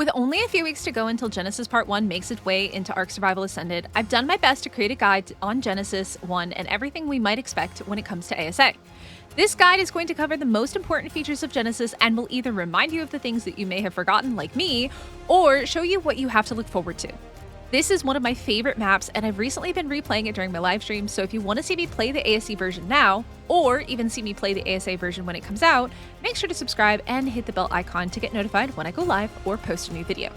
With only a few weeks to go until Genesis Part 1 makes its way into Ark Survival Ascended, I've done my best to create a guide on Genesis 1 and everything we might expect when it comes to ASA. This guide is going to cover the most important features of Genesis and will either remind you of the things that you may have forgotten, like me, or show you what you have to look forward to. This is one of my favorite maps, and I've recently been replaying it during my live stream, so if you want to see me play the ASE version now, or even see me play the ASA version when it comes out, make sure to subscribe and hit the bell icon to get notified when I go live or post a new video.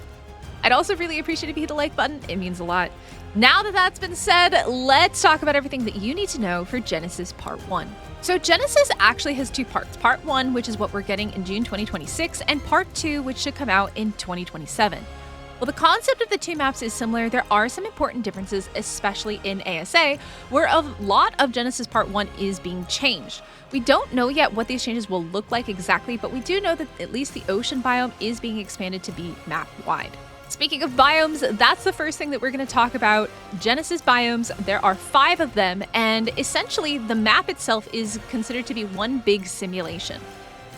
I'd also really appreciate if you hit the like button, it means a lot. Now that that's been said, let's talk about everything that you need to know for Genesis Part 1. So Genesis actually has two parts. Part 1, which is what we're getting in June 2026, and Part 2, which should come out in 2027. While the concept of the two maps is similar, there are some important differences, especially in ASA, where a lot of Genesis Part 1 is being changed. We don't know yet what these changes will look like exactly, but we do know that at least the ocean biome is being expanded to be map-wide. Speaking of biomes, that's the first thing that we're going to talk about. Genesis biomes, there are 5 of them, and essentially the map itself is considered to be one big simulation.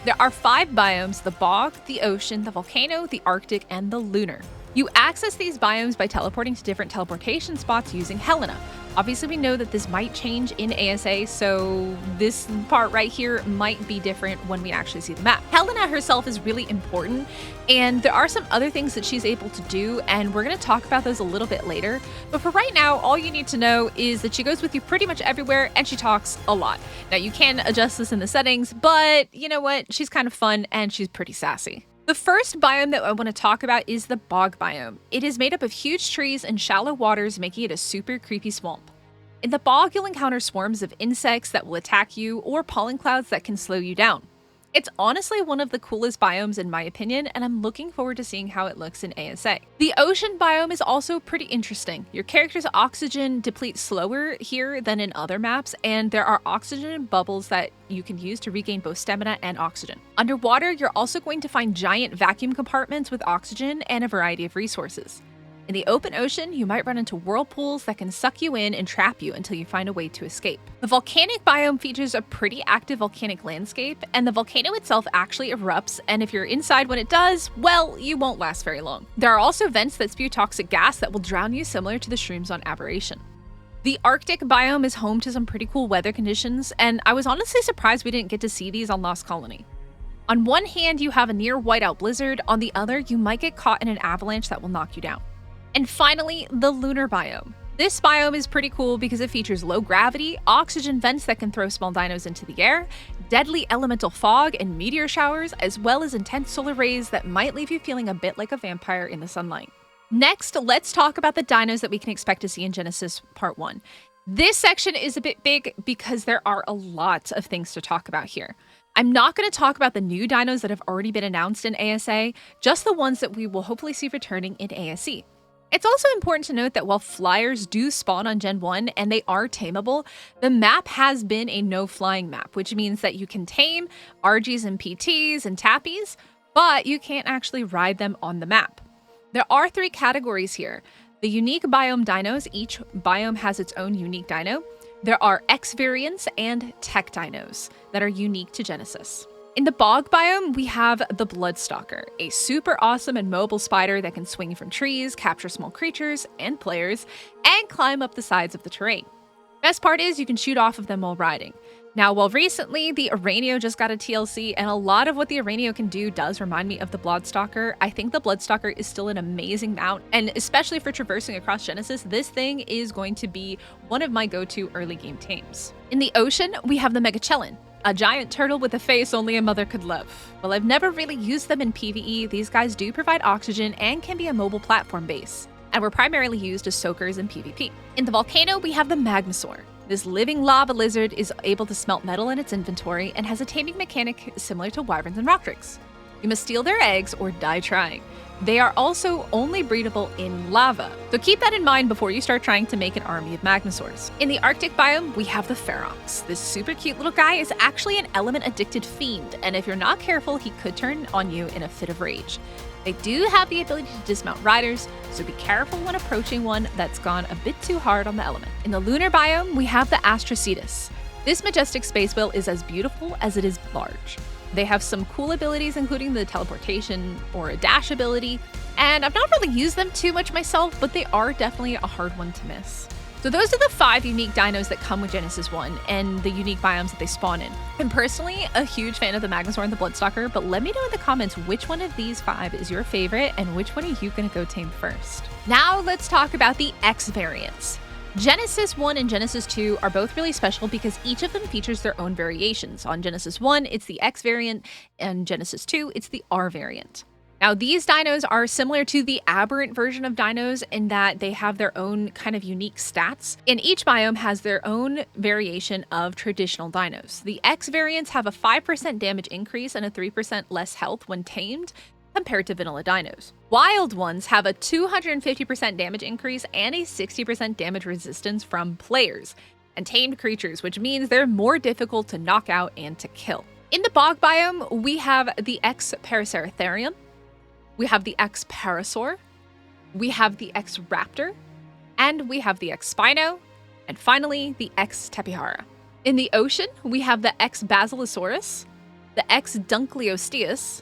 There are 5 biomes: the bog, the ocean, the volcano, the Arctic, and the lunar. You access these biomes by teleporting to different teleportation spots using HLNA. Obviously, we know that this might change in ASA, so this part right here might be different when we actually see the map. HLNA herself is really important, and there are some other things that she's able to do, and we're going to talk about those a little bit later. But for right now, all you need to know is that she goes with you pretty much everywhere, and she talks a lot. Now, you can adjust this in the settings, but you know what? She's kind of fun, and she's pretty sassy. The first biome that I want to talk about is the bog biome. It is made up of huge trees and shallow waters, making it a super creepy swamp. In the bog, you'll encounter swarms of insects that will attack you or pollen clouds that can slow you down. It's honestly one of the coolest biomes in my opinion, and I'm looking forward to seeing how it looks in ASA. The ocean biome is also pretty interesting. Your character's oxygen depletes slower here than in other maps, and there are oxygen bubbles that you can use to regain both stamina and oxygen. Underwater, you're also going to find giant vacuum compartments with oxygen and a variety of resources. In the open ocean, you might run into whirlpools that can suck you in and trap you until you find a way to escape. The volcanic biome features a pretty active volcanic landscape, and the volcano itself actually erupts, and if you're inside when it does, well, you won't last very long. There are also vents that spew toxic gas that will drown you, similar to the shrooms on Aberration. The Arctic biome is home to some pretty cool weather conditions, and I was honestly surprised we didn't get to see these on Lost Colony. On one hand, you have a near whiteout blizzard, on the other, you might get caught in an avalanche that will knock you down. And finally, the lunar biome. This biome is pretty cool because it features low gravity, oxygen vents that can throw small dinos into the air, deadly elemental fog and meteor showers, as well as intense solar rays that might leave you feeling a bit like a vampire in the sunlight. Next, let's talk about the dinos that we can expect to see in Genesis Part 1. This section is a bit big because there are a lot of things to talk about here. I'm not going to talk about the new dinos that have already been announced in ASA, just the ones that we will hopefully see returning in ASE. It's also important to note that while flyers do spawn on Gen 1 and they are tameable, the map has been a no-flying map, which means that you can tame RGs and PTs and tappies, but you can't actually ride them on the map. There are 3 categories here. The unique biome dinos, each biome has its own unique dino. There are X variants and tech dinos that are unique to Genesis. In the bog biome, we have the Bloodstalker, a super awesome and mobile spider that can swing from trees, capture small creatures and players, and climb up the sides of the terrain. Best part is you can shoot off of them while riding. Now, while recently the Aranio just got a TLC, and a lot of what the Aranio can do does remind me of the Bloodstalker, I think the Bloodstalker is still an amazing mount, and especially for traversing across Genesis, this thing is going to be one of my go-to early game tames. In the ocean, we have the Megachelon, a giant turtle with a face only a mother could love. While I've never really used them in PvE, these guys do provide oxygen and can be a mobile platform base, and were primarily used as soakers in PvP. In the volcano, we have the Magmasaur. This living lava lizard is able to smelt metal in its inventory and has a taming mechanic similar to wyverns and rockdrakes. You must steal their eggs or die trying. They are also only breedable in lava, so keep that in mind before you start trying to make an army of Magmasaurs. In the Arctic biome, we have the Ferox. This super cute little guy is actually an element-addicted fiend, and if you're not careful, he could turn on you in a fit of rage. They do have the ability to dismount riders, so be careful when approaching one that's gone a bit too hard on the element. In the lunar biome, we have the Astrocetus. This majestic space whale is as beautiful as it is large. They have some cool abilities, including the teleportation or a dash ability, and I've not really used them too much myself, but they are definitely a hard one to miss. So those are the 5 unique dinos that come with Genesis 1 and the unique biomes that they spawn in. I'm personally a huge fan of the Magnezor and the Bloodstalker, but let me know in the comments which one of these 5 is your favorite and which one are you gonna go tame first. Now let's talk about the X variants. Genesis 1 and Genesis 2 are both really special because each of them features their own variations. On Genesis 1, it's the X variant, and Genesis 2, it's the R variant. Now, these dinos are similar to the aberrant version of dinos in that they have their own kind of unique stats, and each biome has their own variation of traditional dinos. The X variants have a 5% damage increase and a 3% less health when tamed compared to vanilla dinos. Wild ones have a 250% damage increase and a 60% damage resistance from players and tamed creatures, which means they're more difficult to knock out and to kill. In the bog biome, we have the X Paraceratherium, we have the X Parasaur, we have the X Raptor, and we have the X Spino, and finally the X Tepihara. In the ocean, we have the X Basilosaurus, the X Dunkleosteus,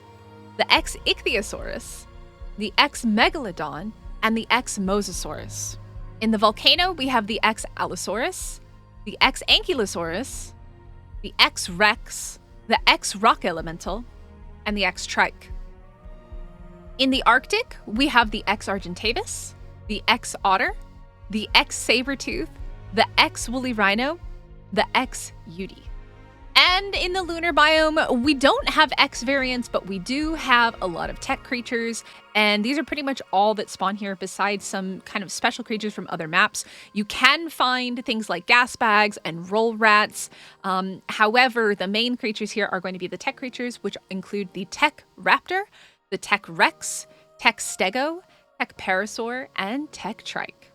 the X Ichthyosaurus, the X Megalodon, and the X Mosasaurus. In the volcano, we have the X Allosaurus, the X Ankylosaurus, the X Rex, the X Rock Elemental, and the X Trike. In the Arctic, we have the X Argentavis, the X Otter, the X Sabertooth, the X Woolly Rhino, the X Yeti. And in the lunar biome, we don't have X variants, but we do have a lot of tech creatures, and these are pretty much all that spawn here besides some kind of special creatures from other maps. You can find things like gas bags and roll rats. However, the main creatures here are going to be the tech creatures, which include the Tech Raptor, the Tech Rex, Tech Stego, Tech Parasaur, and Tech Trike.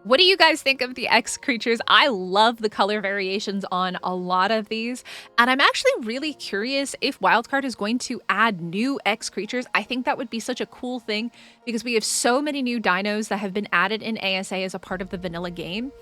What do you guys think of the X creatures? I love the color variations on a lot of these, and I'm actually really curious if Wildcard is going to add new X creatures. I think that would be such a cool thing because we have so many new dinos that have been added in ASA as a part of the vanilla game,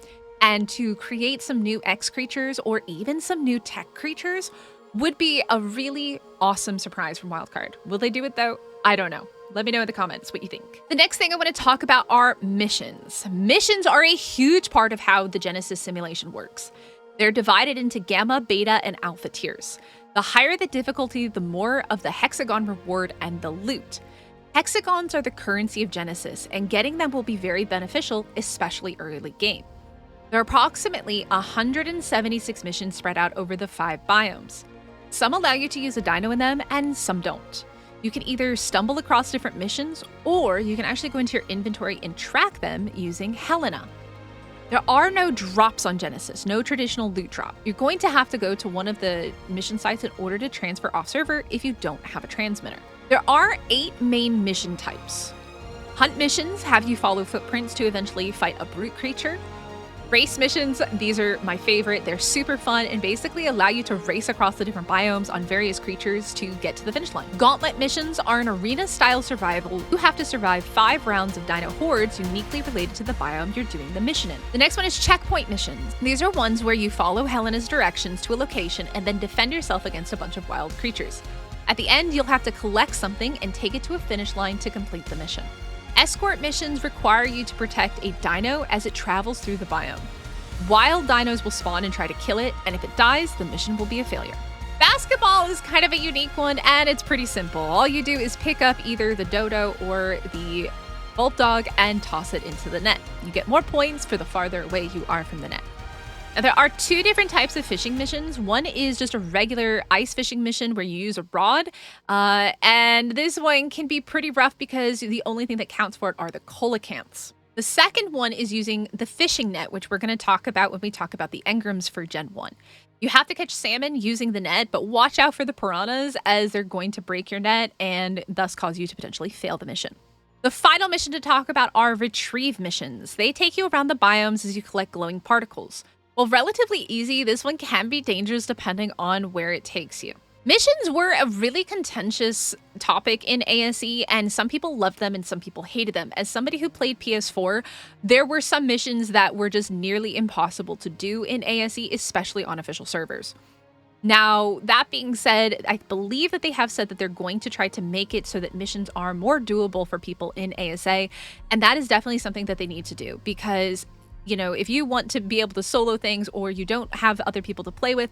and to create some new X creatures or even some new tech creatures would be a really awesome surprise from Wildcard. Will they do it though? I don't know. Let me know in the comments what you think. The next thing I want to talk about are missions. Missions are a huge part of how the Genesis simulation works. They're divided into gamma, beta, and alpha tiers. The higher the difficulty, the more of the hexagon reward and the loot. Hexagons are the currency of Genesis, and getting them will be very beneficial, especially early game. There are approximately 176 missions spread out over the 5 biomes. Some allow you to use a dino in them, and some don't. You can either stumble across different missions, or you can actually go into your inventory and track them using HLNA. There are no drops on Genesis, no traditional loot drop. You're going to have to go to one of the mission sites in order to transfer off server if you don't have a transmitter. There are 8 main mission types. Hunt missions have you follow footprints to eventually fight a brute creature. Race missions, these are my favorite. They're super fun and basically allow you to race across the different biomes on various creatures to get to the finish line. Gauntlet missions are an arena-style survival. You have to survive 5 rounds of dino hordes uniquely related to the biome you're doing the mission in. The next one is checkpoint missions. These are ones where you follow HLNA's directions to a location and then defend yourself against a bunch of wild creatures. At the end, you'll have to collect something and take it to a finish line to complete the mission. Escort missions require you to protect a dino as it travels through the biome. Wild dinos will spawn and try to kill it, and if it dies, the mission will be a failure. Basketball is kind of a unique one, and it's pretty simple. All you do is pick up either the dodo or the bulldog and toss it into the net. You get more points for the farther away you are from the net. Now, there are 2 different types of fishing missions. One is just a regular ice fishing mission where you use a rod, and this one can be pretty rough because the only thing that counts for it are the coelacanths. The second one is using the fishing net, which we're going to talk about when we talk about the Engrams for Gen 1. You have to catch salmon using the net, but watch out for the piranhas as they're going to break your net and thus cause you to potentially fail the mission. The final mission to talk about are retrieve missions. They take you around the biomes as you collect glowing particles. While relatively easy, this one can be dangerous depending on where it takes you. Missions were a really contentious topic in ASE, and some people loved them and some people hated them. As somebody who played PS4, there were some missions that were just nearly impossible to do in ASE, especially on official servers. Now, that being said, I believe that they have said that they're going to try to make it so that missions are more doable for people in ASA. And that is definitely something that they need to do because, you know, if you want to be able to solo things or you don't have other people to play with,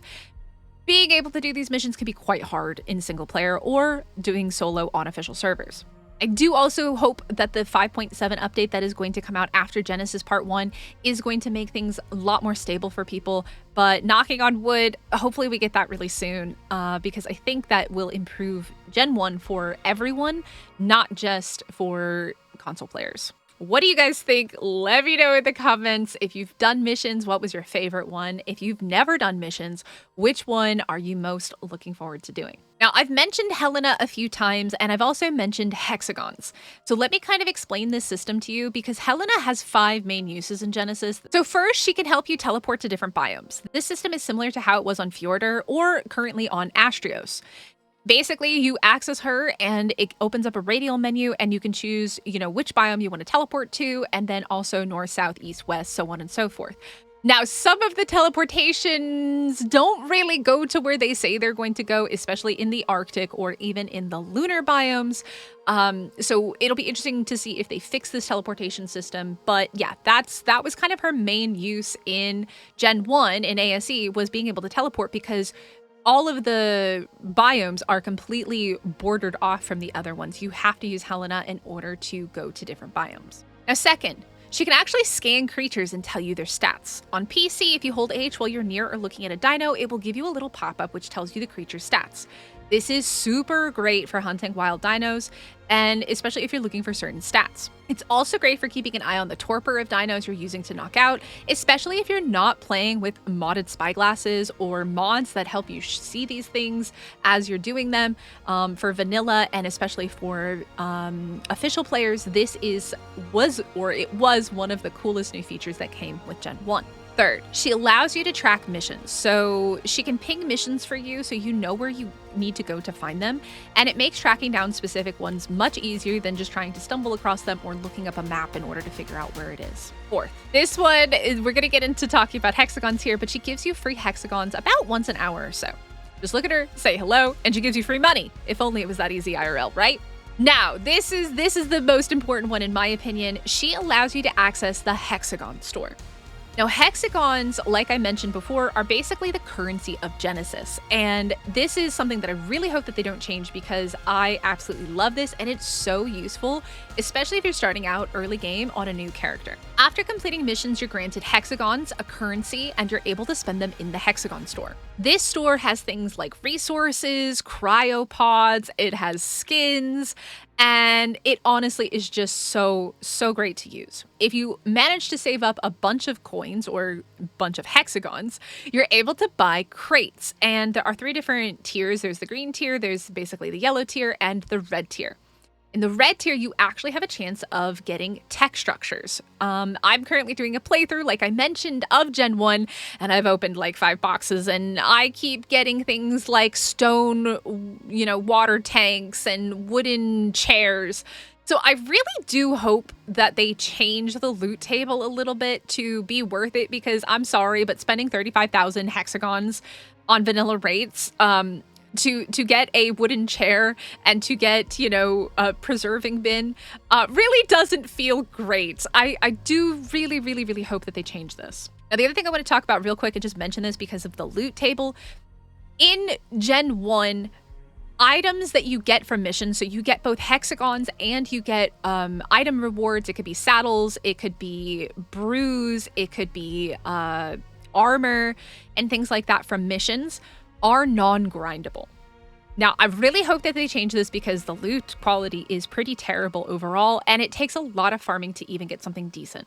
being able to do these missions can be quite hard in single player or doing solo on official servers. I do also hope that the 5.7 update that is going to come out after Genesis Part 1 is going to make things a lot more stable for people, but knocking on wood, hopefully we get that really soon because I think that will improve Gen 1 for everyone, not just for console players. What do you guys think? Let me know in the comments. If you've done missions, what was your favorite one? If you've never done missions, which one are you most looking forward to doing? Now, I've mentioned HLNA a few times, and I've also mentioned Hexagons. So let me kind of explain this system to you because HLNA has 5 main uses in Genesis. So first, she can help you teleport to different biomes. This system is similar to how it was on Fjordur or currently on Astrios. Basically, you access her and it opens up a radial menu and you can choose, you know, which biome you want to teleport to, and then also north, south, east, west, so on and so forth. Now, some of the teleportations don't really go to where they say they're going to go, especially in the Arctic or even in the lunar biomes. So it'll be interesting to see if they fix this teleportation system. But yeah, that was kind of her main use in Gen 1 in ASE was being able to teleport because all of the biomes are completely bordered off from the other ones. You have to use HLNA in order to go to different biomes. Now, second, she can actually scan creatures and tell you their stats. On PC, if you hold H while you're near or looking at a dino, it will give you a little pop-up which tells you the creature's stats. This is super great for hunting wild dinos, and especially if you're looking for certain stats. It's also great for keeping an eye on the torpor of dinos you're using to knock out, especially if you're not playing with modded spyglasses or mods that help you see these things as you're doing them. For vanilla and especially for official players, this was one of the coolest new features that came with Gen 1. Third, she allows you to track missions. So she can ping missions for you so you know where you need to go to find them. And it makes tracking down specific ones much easier than just trying to stumble across them or looking up a map in order to figure out where it is. Fourth, this one, we're going to get into talking about hexagons here, but she gives you free hexagons about once an hour or so. Just look at her, say hello, and she gives you free money. If only it was that easy IRL, right? Now, this is the most important one in my opinion. She allows you to access the Hexagon store. Now, hexagons, like I mentioned before, are basically the currency of Genesis. And this is something that I really hope that they don't change because I absolutely love this and it's so useful, especially if you're starting out early game on a new character. After completing missions, you're granted hexagons, a currency, and you're able to spend them in the Hexagon store. This store has things like resources, cryopods, it has skins, and it honestly is just so great to use. If you manage to save up a bunch of coins or a bunch of hexagons, you're able to buy crates. And there are 3 different tiers. There's the green tier, there's basically the yellow tier, and the red tier. In the red tier, you actually have a chance of getting tech structures. I'm currently doing a playthrough, like I mentioned, of Gen 1, and I've opened like 5 boxes, and I keep getting things like stone, water tanks and wooden chairs. So I really do hope that they change the loot table a little bit to be worth it, because I'm sorry, but spending 35,000 hexagons on vanilla rates, to get a wooden chair and to get, a preserving bin, really doesn't feel great. I do really hope that they change this. Now, the other thing I want to talk about real quick and just mention this because of the loot table. In Gen 1, items that you get from missions, so you get both hexagons and you get item rewards. It could be saddles, it could be brews, it could be armor, and things like that from missions are non-grindable. Now, I really hope that they change this because the loot quality is pretty terrible overall, and it takes a lot of farming to even get something decent.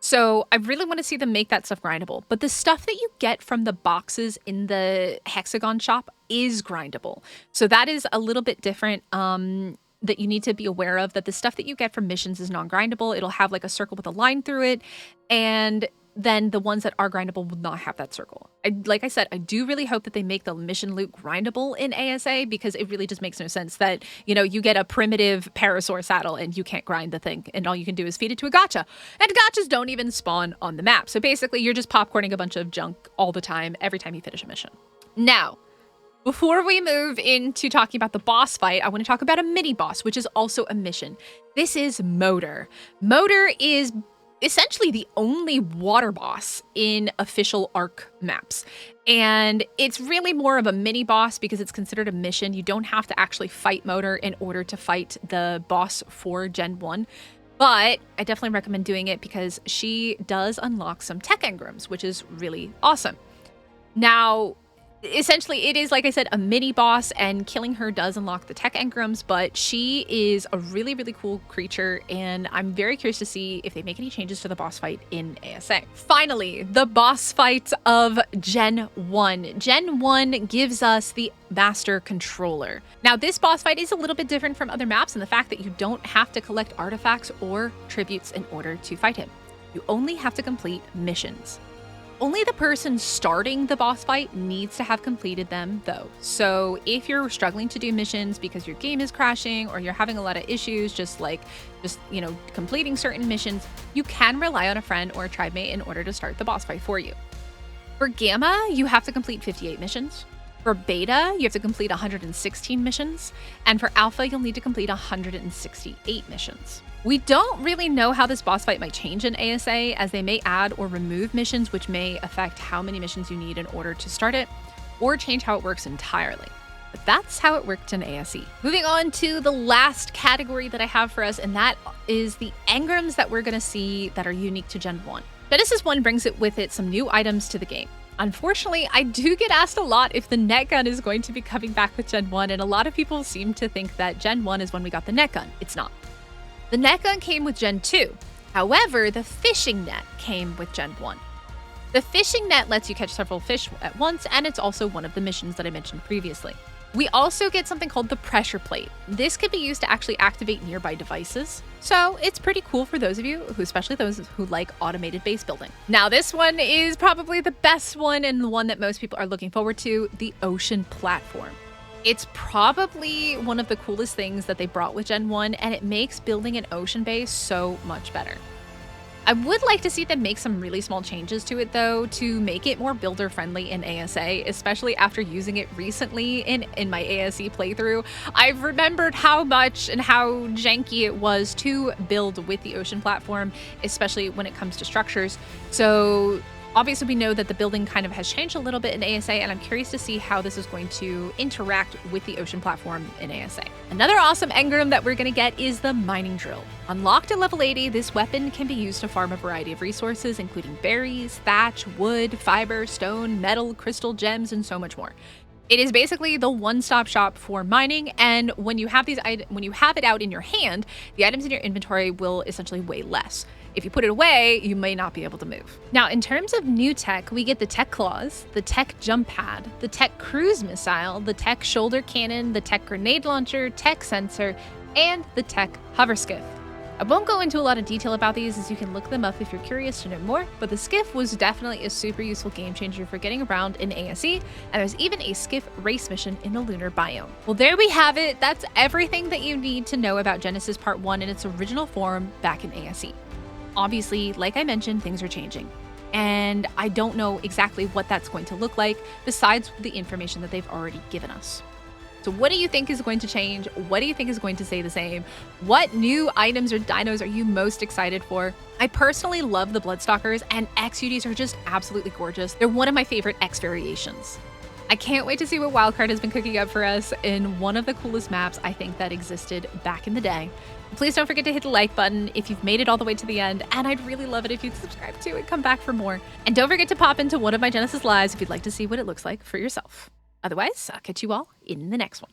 So I really want to see them make that stuff grindable. But the stuff that you get from the boxes in the Hexagon shop is grindable. So that is a little bit different that you need to be aware of, that the stuff that you get from missions is non-grindable. It'll have like a circle with a line through it, and then the ones that are grindable will not have that circle. Like I said, I do really hope that they make the mission loot grindable in ASA, because it really just makes no sense that, you get a primitive parasaur saddle and you can't grind the thing, and all you can do is feed it to a gacha. And gachas don't even spawn on the map. So basically, you're just popcorning a bunch of junk all the time, every time you finish a mission. Now, before we move into talking about the boss fight, I want to talk about a mini boss, which is also a mission. This is Moeder. Moeder is essentially the only water boss in official Ark maps. And it's really more of a mini boss because it's considered a mission. You don't have to actually fight Moeder in order to fight the boss for Gen 1. But I definitely recommend doing it because she does unlock some tech engrams, which is really awesome. Now, essentially, it is, like I said, a mini boss, and killing her does unlock the tech engrams, but she is a really, really cool creature, and I'm very curious to see if they make any changes to the boss fight in ASA. Finally, the boss fight of Gen 1. Gen 1 gives us the Master Controller. Now, this boss fight is a little bit different from other maps in the fact that you don't have to collect artifacts or tributes in order to fight him. You only have to complete missions. Only the person starting the boss fight needs to have completed them, though. So if you're struggling to do missions because your game is crashing or you're having a lot of issues just completing certain missions, you can rely on a friend or a tribe mate in order to start the boss fight for you. For Gamma, you have to complete 58 missions. For Beta, you have to complete 116 missions. And for Alpha, you'll need to complete 168 missions. We don't really know how this boss fight might change in ASA, as they may add or remove missions, which may affect how many missions you need in order to start it, or change how it works entirely. But that's how it worked in ASE. Moving on to the last category that I have for us, and that is the engrams that we're going to see that are unique to Gen 1. Genesis 1 brings it with it some new items to the game. Unfortunately, I do get asked a lot if the net gun is going to be coming back with Gen 1, and a lot of people seem to think that Gen 1 is when we got the net gun. It's not. The net gun came with Gen 2. However, the fishing net came with Gen 1. The fishing net lets you catch several fish at once, and it's also one of the missions that I mentioned previously. We also get something called the pressure plate. This can be used to actually activate nearby devices. So it's pretty cool for those of you, especially those who like automated base building. Now, this one is probably the best one and the one that most people are looking forward to, the ocean platform. It's probably one of the coolest things that they brought with Gen 1, and it makes building an ocean base so much better. I would like to see them make some really small changes to it, though, to make it more builder-friendly in ASA, especially after using it recently in my ASE playthrough. I've remembered how much and how janky it was to build with the ocean platform, especially when it comes to structures. So obviously, we know that the building kind of has changed a little bit in ASA, and I'm curious to see how this is going to interact with the ocean platform in ASA. Another awesome engram that we're going to get is the mining drill. Unlocked at level 80, this weapon can be used to farm a variety of resources, including berries, thatch, wood, fiber, stone, metal, crystal, gems, and so much more. It is basically the one-stop shop for mining, and when you have it out in your hand, the items in your inventory will essentially weigh less. If you put it away, you may not be able to move. Now, in terms of new tech, we get the tech claws, the tech jump pad, the tech cruise missile, the tech shoulder cannon, the tech grenade launcher, tech sensor, and the tech hover skiff. I won't go into a lot of detail about these, as you can look them up if you're curious to know more, but the skiff was definitely a super useful game changer for getting around in ASE, and there's even a skiff race mission in the lunar biome. Well, there we have it. That's everything that you need to know about Genesis Part 1 in its original form back in ASE. Obviously, like I mentioned, things are changing, and I don't know exactly what that's going to look like besides the information that they've already given us. So what do you think is going to change? What do you think is going to stay the same? What new items or dinos are you most excited for? I personally love the Bloodstalkers, and XUDs are just absolutely gorgeous. They're one of my favorite X variations. I can't wait to see what Wildcard has been cooking up for us in one of the coolest maps I think that existed back in the day. Please don't forget to hit the like button if you've made it all the way to the end, and I'd really love it if you'd subscribe too and come back for more. And don't forget to pop into one of my Genesis lives if you'd like to see what it looks like for yourself. Otherwise, I'll catch you all in the next one.